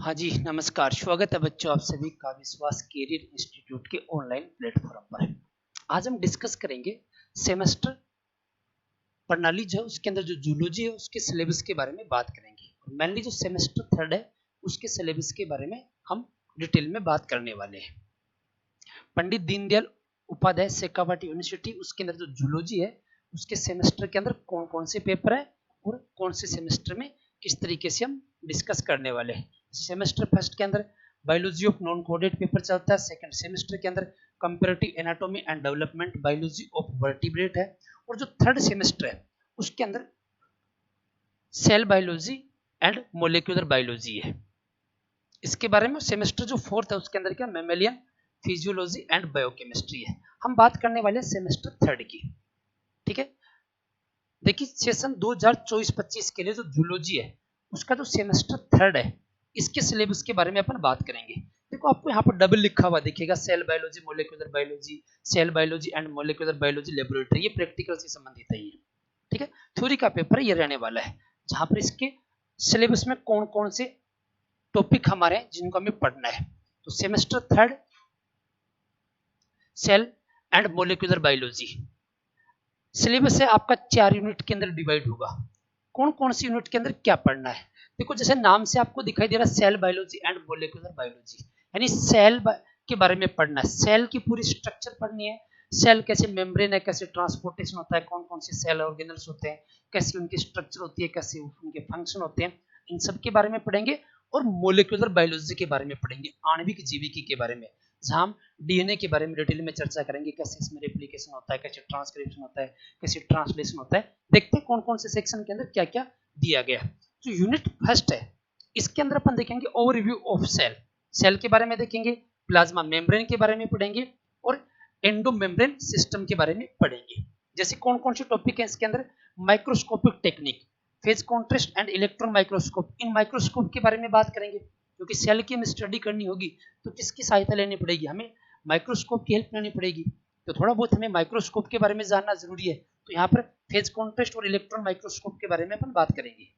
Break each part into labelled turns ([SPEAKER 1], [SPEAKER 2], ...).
[SPEAKER 1] हाँ जी, नमस्कार। स्वागत है बच्चों आप सभी का विश्वास कैरियर इंस्टीट्यूट के ऑनलाइन प्लेटफॉर्म पर। आज हम डिस्कस करेंगे सेमेस्टर प्रणाली जो है उसके अंदर जो जूलॉजी है उसके सिलेबस के बारे में बात करेंगे। और मेनली जो सेमेस्टर थर्ड है उसके सिलेबस के बारे में हम डिटेल में बात करने वाले हैं। पंडित दीनदयाल उपाध्याय शेखावाटी यूनिवर्सिटी उसके अंदर जो जूलॉजी है उसके सेमेस्टर के अंदर कौन कौन से पेपर है और कौन से सेमेस्टर में किस तरीके से हम डिस्कस करने वाले हैं। सेमेस्टर फर्स्ट के अंदर biology of non coded paper चलता है। सेकंड सेमेस्टर के अंदर comparative anatomy and development biology of vertebrate है। और जो थर्ड सेमेस्टर है उसके अंदर cell biology and molecular biology है। इसके बारे में सेमेस्टर जो फोर्थ है उसके अंदर क्या मैमेलियन फिजियोलॉजी एंड बायोकेमिस्ट्री है। हम बात करने वाले हैं सेमेस्टर थर्ड की। ठीक है, देखिए सेशन 2024-25 के लिए जो जूलॉजी है उसका जो सेमेस्टर थर्ड है इसके सिलेबस के बारे में अपन बात करेंगे। देखो आपको यहाँ पर डबल लिखा हुआ दिखेगा, cell biology molecular biology, cell biology and molecular biology laboratory. ये प्रैक्टिकल से संबंधित है ये। ठीक है, थ्योरी का पेपर ये रहने वाला है जहां पर इसके सिलेबस में कौन कौन से टॉपिक हमारे हैं जिनको हमें पढ़ना है। तो semester third cell and molecular biology syllabus है आपका 4 यूनिट के अंदर डिवाइड होगा। कौन कौन सी यूनिट के अंदर क्या पढ़ना है, देखो जैसे नाम से आपको दिखाई दे रहा है cell biology and molecular biology, यानी सेल के बारे में पढ़ना है। सेल की पूरी स्ट्रक्चर पढ़नी है, सेल कैसे मेम्ब्रेन है, कैसे ट्रांसपोर्टेशन होता है, कौन कौन से सेल ऑर्गेनल्स होते हैं, कैसी उनकी स्ट्रक्चर होती है, कैसे उनके फंक्शन होते हैं, इन सब के बारे में पढ़ेंगे। और मोलिकुलर बायोलॉजी के बारे में पढ़ेंगे, आणविक जीविकी के बारे में, जहां हम डीएनए के बारे में डिटेल में चर्चा करेंगे, कैसे इसमें रेप्लिकेशन होता है, कैसे ट्रांसक्रिप्शन होता है, कैसे ट्रांसलेशन होता है। देखते हैं कौन कौन से सेक्शन के अंदर क्या क्या दिया गया है। जो यूनिट फर्स्ट है इसके अंदर अपन देखेंगे ओवरव्यू ऑफ सेल, सेल के बारे में देखेंगे, प्लाज्मा मेम्ब्रेन के बारे में पढ़ेंगे और एंडो मेम्ब्रेन सिस्टम के बारे में पढ़ेंगे। जैसे कौन कौन से टॉपिक है इसके अंदर, microscopic technique, phase contrast and electron microscope, in microscope के बारे में बात करेंगे। क्योंकि सेल की हमें स्टडी करनी होगी तो किसकी सहायता लेनी पड़ेगी, हमें माइक्रोस्कोप की हेल्प लेनी पड़ेगी। तो थोड़ा बहुत हमें माइक्रोस्कोप के बारे में जानना जरूरी है। तो यहाँ पर फेज कॉन्ट्रास्ट और इलेक्ट्रॉन माइक्रोस्कोप के बारे में अपन बात करेंगे।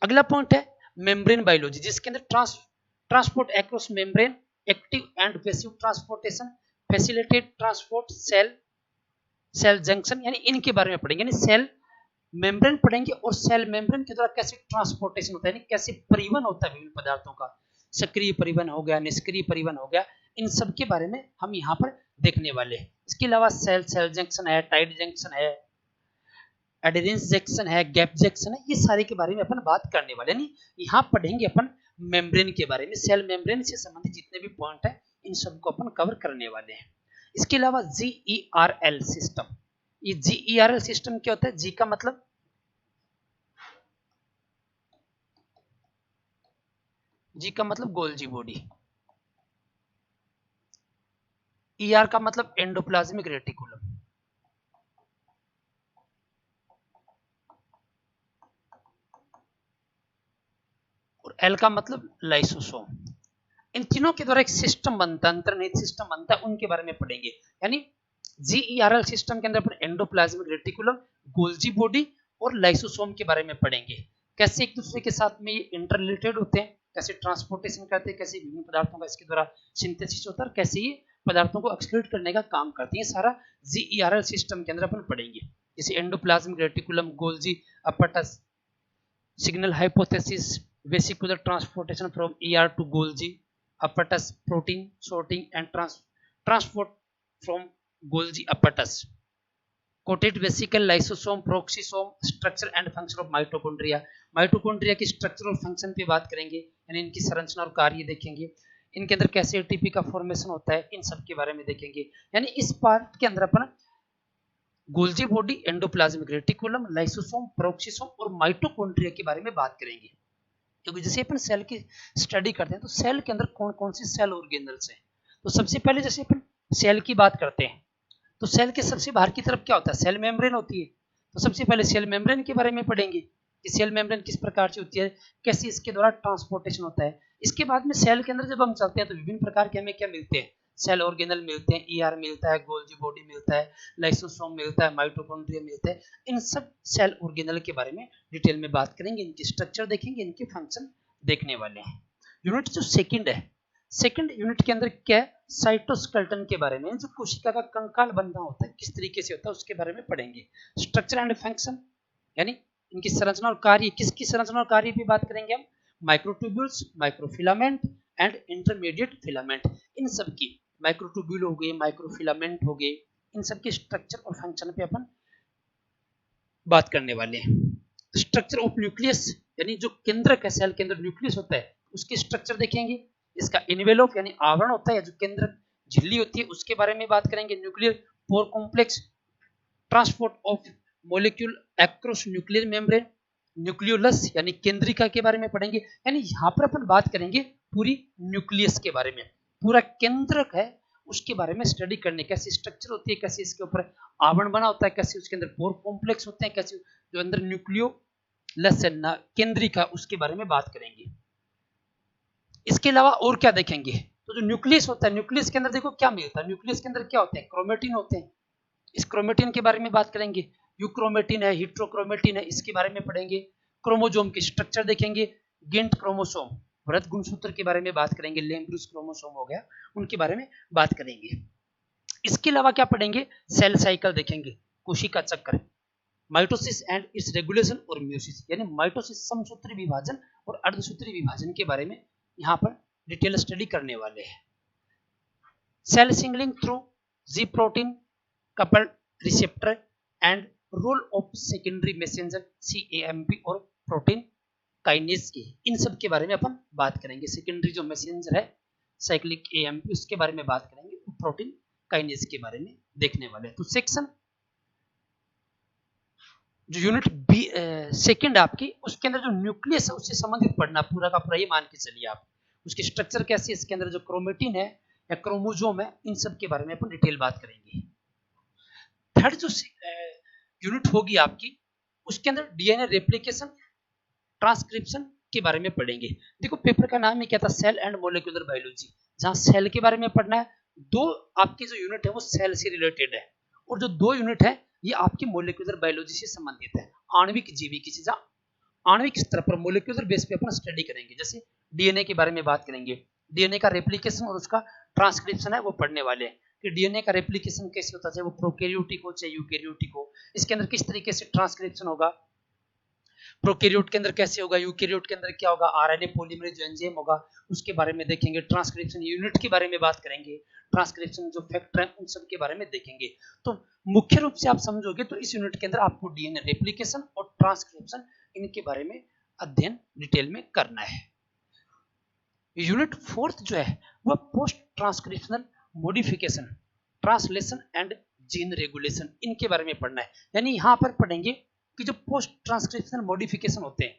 [SPEAKER 1] अगला पॉइंट है मेम्ब्रेन बायोलॉजी, जिसके अंदर transport across membrane, active and passive transportation, facilitate transport, cell junction, यानी इनके बारे में पढ़ेंगे। यानी सेल मेम्ब्रेन पढ़ेंगे और सेल मेम्ब्रेन के द्वारा कैसे ट्रांसपोर्टेशन होता है, यानी कैसे परिवहन होता है विभिन्न पदार्थों का, सक्रिय परिवहन हो गया, निष्क्रिय परिवहन हो गया, इन सब के बारे में हम यहाँ पर देखने वाले हैं। इसके अलावा सेल जंक्शन है, टाइड जंक्शन है, एडेरेंस जंक्शन है, गैप जंक्शन है, ये सारे के बारे में अपन बात करने वाले। यानी यहाँ पढ़ेंगे अपन मेम्ब्रेन के बारे में, सेल मेम्ब्रेन से संबंधित जितने भी पॉइंट है इन सबको अपन कवर करने वाले हैं। इसके अलावा GERL सिस्टम, ये GERL सिस्टम क्या होता है, जी का मतलब गोल्जी बॉडी, ER का मतलब एंडोप्लाज्मिक रेटिकुलम, और L का मतलब लाइसोसोम। इन तीनों के द्वारा एक सिस्टम बनता है, अंतर्निहित सिस्टम बनता है, उनके बारे में पढ़ेंगे। यानी GERL सिस्टम के अंदर अपन एंडोप्लाज्मिक रेटिकुलम, गोल्जी बॉडी और लाइसोसोम के बारे में पढ़ेंगे। कैसे एक दूसरे के साथ में ये इंटर रिलेटेड होते हैं, कैसे ट्रांसपोर्टेशन करते हैं, कैसे विभिन्न पदार्थों का इसके द्वारा सिंथेसिस होता है, और कैसे ये पदार्थों को एक्सक्लूड करने का काम करते हैं, सारा GERL सिस्टम के अंदर अपन पढ़ेंगे। जैसे endoplasmic reticulum, Golgi apparatus, signal hypothesis, vesicular transportation from ER to Golgi apparatus, protein sorting and transport from Golgi apparatus, coated vesicle, lysosome, peroxisome, structure and function of mitochondria, mitochondria की structure और function पे बात करेंगे, यानी इनकी संरचना और कार्य देखेंगे, इनके अंदर कैसे एटीपी का फॉर्मेशन होता है, इन सब के बारे में देखेंगे। यानी इस पार्ट के अंदर अपन golgi body, endoplasmic reticulum, lysosome, peroxisome और माइटोकॉन्ड्रिया के बारे में बात करेंगे। क्योंकि जैसे अपन सेल की स्टडी करते हैं तो सेल के अंदर कौन कौन सी सेल ऑर्गेनल्स हैं। तो सबसे पहले जैसे अपन सेल की बात करते हैं तो सेल के सबसे बाहर की तरफ क्या होता है, सेल मेम्ब्रेन होती है। तो सबसे पहले सेल मेम्ब्रेन के बारे में पढ़ेंगे कि सेल मेम्ब्रेन किस प्रकार से होती है, कैसे इसके द्वारा ट्रांसपोर्टेशन होता है। इसके बाद में सेल के अंदर जब हम चलते हैं तो विभिन्न प्रकार के हमें क्या मिलते हैं, सेल ऑर्गेनल मिलते हैं, ER मिलता है, गोल्जी बॉडी मिलता है, लाइसोसोम मिलता है, माइटोकॉन्ड्रिया मिलता है। इन सब सेल ऑर्गेनल के बारे में डिटेल में बात करेंगे, इनकी स्ट्रक्चर देखेंगे, इनके फंक्शन देखने वाले हैं। यूनिट जो सेकंड है, सेकंड यूनिट के अंदर क्या है, साइटोस्केलेटन के बारे में, जो कोशिका का कंकाल बनना होता है किस तरीके से होता है उसके बारे में पढ़ेंगे। स्ट्रक्चर एंड फंक्शन यानी इनकी संरचना और कार्य, किसकी संरचना और कार्य भी बात करेंगे हम। Microtubules, microfilament and intermediate filament, इन सब की, माइक्रोट्यूब्यूल हो गए, माइक्रोफिलामेंट हो गए, इन सब के स्ट्रक्चर और फंक्शन पे अपन बात करने वाले हैं। स्ट्रक्चर ऑफ न्यूक्लियस यानी जो केंद्रक है, सेल के अंदर न्यूक्लियस होता है उसकी स्ट्रक्चर देखेंगे। इसका इनवेलोप यानी आवरण होता है, जो केंद्रक झिल्ली होती है उसके बारे में बात करेंगे। Nuclear pore complex, transport of molecule across nuclear membrane, nucleolus यानी केंद्रिका के बारे में पढ़ेंगे। यानी यहाँ पर अपन बात करेंगे पूरी न्यूक्लियस के बारे में, पूरा केंद्रक है उसके बारे में स्टडी करने, कैसी स्ट्रक्चर होती है, कैसे इसके ऊपर आवरण बना होता है, कैसे उसके अंदर पोर कॉम्प्लेक्स होते हैं, कैसे जो अंदर न्यूक्लियोलस है केंद्रिका उसके बारे में बात करेंगे। इसके अलावा और क्या देखेंगे, तो जो न्यूक्लियस होता है, न्यूक्लियस के अंदर देखो क्या मिलता है, न्यूक्लियस के अंदर क्या होते हैं, क्रोमेटिन होते हैं। इस क्रोमेटिन के बारे में बात करेंगे। यूक्रोमेटिन है, हेट्रोक्रोमेटिन है, इसके बारे में पढ़ेंगे। क्रोमोसोम की स्ट्रक्चर देखेंगे। गिंट क्रोमोसोम, वृत्त गुणसूत्र के बारे में बात करेंगे। लेम्ब्रूस क्रोमोसोम हो गया, उनके बारे में बात करेंगे। इसके अलावा क्या पढ़ेंगे, सेल साइकिल देखेंगे, कोशिका चक्र, माइटोसिस एंड इट्स रेगुलेशन और म्यूसिस यानी माइटोसिस समसूत्री विभाजन और अर्धसूत्री विभाजन के बारे में यहाँ पर डिटेल स्टडी करने वाले हैं। Cell signalling through G protein coupled receptor and role of secondary messenger CAMP और प्रोटीन काइनेज के, इन सब के बारे में अपन बात करेंगे। सेकेंडरी जो मैसेंजर है साइक्लिक AMP उसके बारे में बात करेंगे, प्रोटीन काइनेज के बारे में देखने वाले हैं। तो सेक्शन जो यूनिट बी सेकंड आपकी, उसके अंदर जो न्यूक्लियस है उससे संबंधित पढ़ना पूरा का पूरा, ये मान के चलिए आप। उसकी स्ट्रक्चर कैसी है, इसके अंदर जो क्रोमेटिन है या क्रोमोसोम है, इन सब के बारे में अपन डिटेल बात करेंगे। थर्ड जो यूनिट होगी आपकी, उसके अंदर DNA रेप्लिकेशन ट्रांसक्रिप्शन के बारे में पढ़ेंगे। देखो पेपर का नाम ही क्या था, सेल एंड मॉलिक्यूलर बायोलॉजी, जहां सेल के बारे में पढ़ना है। दो आपकी जो यूनिट है वो सेल से रिलेटेड है, और जो दो यूनिट है ये आपकी मॉलिक्यूलर बायोलॉजी से संबंधित है, आणविक जीविकी से। आणविक स्तर पर मॉलिक्यूलर बेस पे अपन स्टडी करेंगे। जैसे DNA के बारे में बात करेंगे, DNA का रेप्लिकेशन और उसका ट्रांसक्रिप्शन है वो पढ़ने वाले हैं कि DNA का रेप्लिकेशन कैसे होता है, चाहे वो प्रोकैरियोटिक हो चाहे यूकैरियोटिक हो, इसके अंदर किस तरीके से ट्रांसक्रिप्शन होगा, प्रोकैरियोट के अंदर कैसे होगा, यूकैरियोट के अंदर क्या होगा, RNA पॉलीमरेज जो एंजाइम होगा उसके बारे में देखेंगे। ट्रांसक्रिप्शन यूनिट के बारे में बात करेंगे, ट्रांसक्रिप्शन जो फैक्टर है उन सब के बारे में देखेंगे। तो मुख्य रूप से आप समझोगे तो इस यूनिट के अंदर आपको DNA रेप्लिकेशन और ट्रांसक्रिप्शन इनके बारे में अध्ययन डिटेल में करना है। यूनिट फोर्थ जो है वह post transcriptional modification, translation and gene regulation, इनके बारे में पढ़ना है। यानी यहाँ पर पढ़ेंगे कि जो पोस्ट ट्रांसक्रिप्शनल मॉडिफिकेशन होते हैं,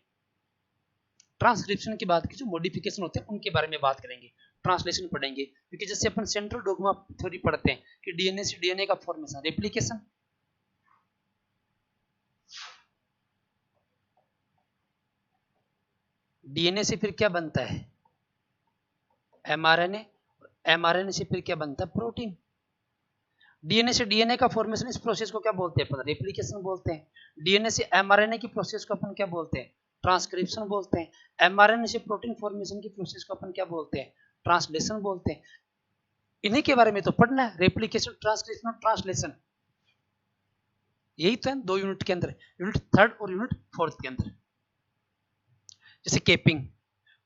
[SPEAKER 1] ट्रांसक्रिप्शन के बाद के जो मॉडिफिकेशन होते हैं उनके बारे में बात करेंगे। ट्रांसलेशन पढ़ेंगे, क्योंकि जैसे अपन सेंट्रल डोग्मा थ्योरी पढ़ते हैं कि DNA से DNA का फॉर्मेशन, रेप्लिकेशन, DNA से फिर क्या बनता है, mRNA, mRNA से फिर क्या बनता है, प्रोटीन। DNA से DNA का फॉर्मेशन, इस प्रोसेस को क्या बोलते हैं अपन, रेप्लिकेशन बोलते हैं। DNA से mRNA की प्रोसेस को अपन क्या बोलते हैं, ट्रांसक्रिप्शन बोलते हैं। mRNA से प्रोटीन फॉर्मेशन की प्रोसेस को अपन क्या बोलते हैं, ट्रांसलेशन बोलते हैं। इन्हीं के बारे में तो पढ़ना है, रेप्लिकेशन, ट्रांसक्रिप्शन और ट्रांसलेशन। यही तो है दो यूनिट के अंदर, यूनिट थर्ड और यूनिट फोर्थ के अंदर। जैसे केपिंग,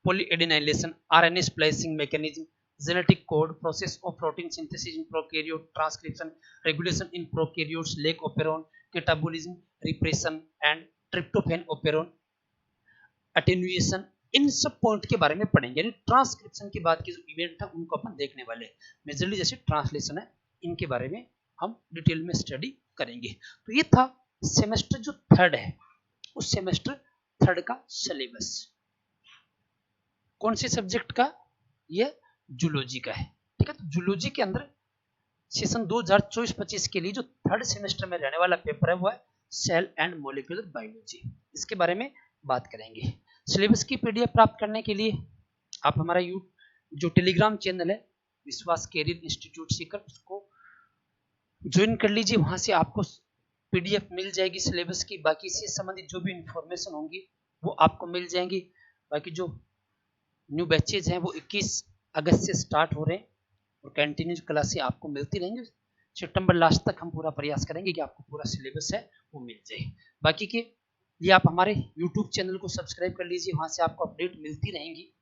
[SPEAKER 1] पॉलीएडेनाइलेशन, RNA splicing mechanism, genetic code, process of protein synthesis in prokaryote, transcription, regulation in prokaryotes, lac operon, catabolism, repression and tryptophan operon, attenuation, इन सब पॉइंट के बारे में पढ़ेंगे। यानी ट्रांसक्रिप्शन के बाद के जो इवेंट है उनको अपन देखने वाले हैं। मेजरली जैसे ट्रांसलेशन है, इनके बारे में हम डिटेल में स्टडी करेंगे। तो ये था सेमेस्टर जो थर्ड है, उस सेमेस्टर थर्ड का सिलेबस। कौन से सब्जेक्ट का, ये जूलॉजी का है। ठीक है, तो जूलॉजी के अंदर सेशन 2024-25 के लिए जो थर्ड सेमेस्टर में रहने वाला पेपर है वो है सेल एंड मॉलिक्यूलर बायोलॉजी। इसके बारे में बात करेंगे। सिलेबस की PDF प्राप्त करने के लिए आप हमारा जो टेलीग्राम चैनल है विश्वास कैरियर इंस्टीट्यूट सीकर, उसको ज्वाइन कर लीजिए। वहां से आपको PDF मिल जाएगी सिलेबस की, बाकी इससे संबंधित जो भी इंफॉर्मेशन होंगी वो आपको मिल जाएंगी। बाकी जो न्यू बैचेज हैं वो 21 अगस्त से स्टार्ट हो रहे हैं और कंटिन्यूस क्लासें आपको मिलती रहेंगी। सितंबर लास्ट तक हम पूरा प्रयास करेंगे कि आपको पूरा सिलेबस है वो मिल जाए। बाकी के लिए आप हमारे यूट्यूब चैनल को सब्सक्राइब कर लीजिए, वहाँ से आपको अपडेट मिलती रहेंगी।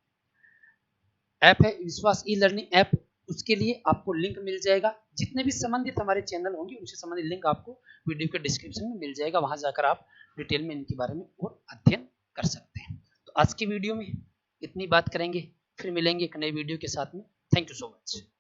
[SPEAKER 1] ऐप है विश्वास ई लर्निंग ऐप, उसके लिए आपको लिंक मिल जाएगा। जितने भी संबंधित हमारे चैनल होंगे उनसे संबंधित लिंक आपको वीडियो के डिस्क्रिप्शन में मिल जाएगा, वहाँ जाकर आप डिटेल में इनके बारे में और अध्ययन कर सकते हैं। तो आज की वीडियो में इतनी बात करेंगे, फिर मिलेंगे एक नए वीडियो के साथ में। Thank you so much.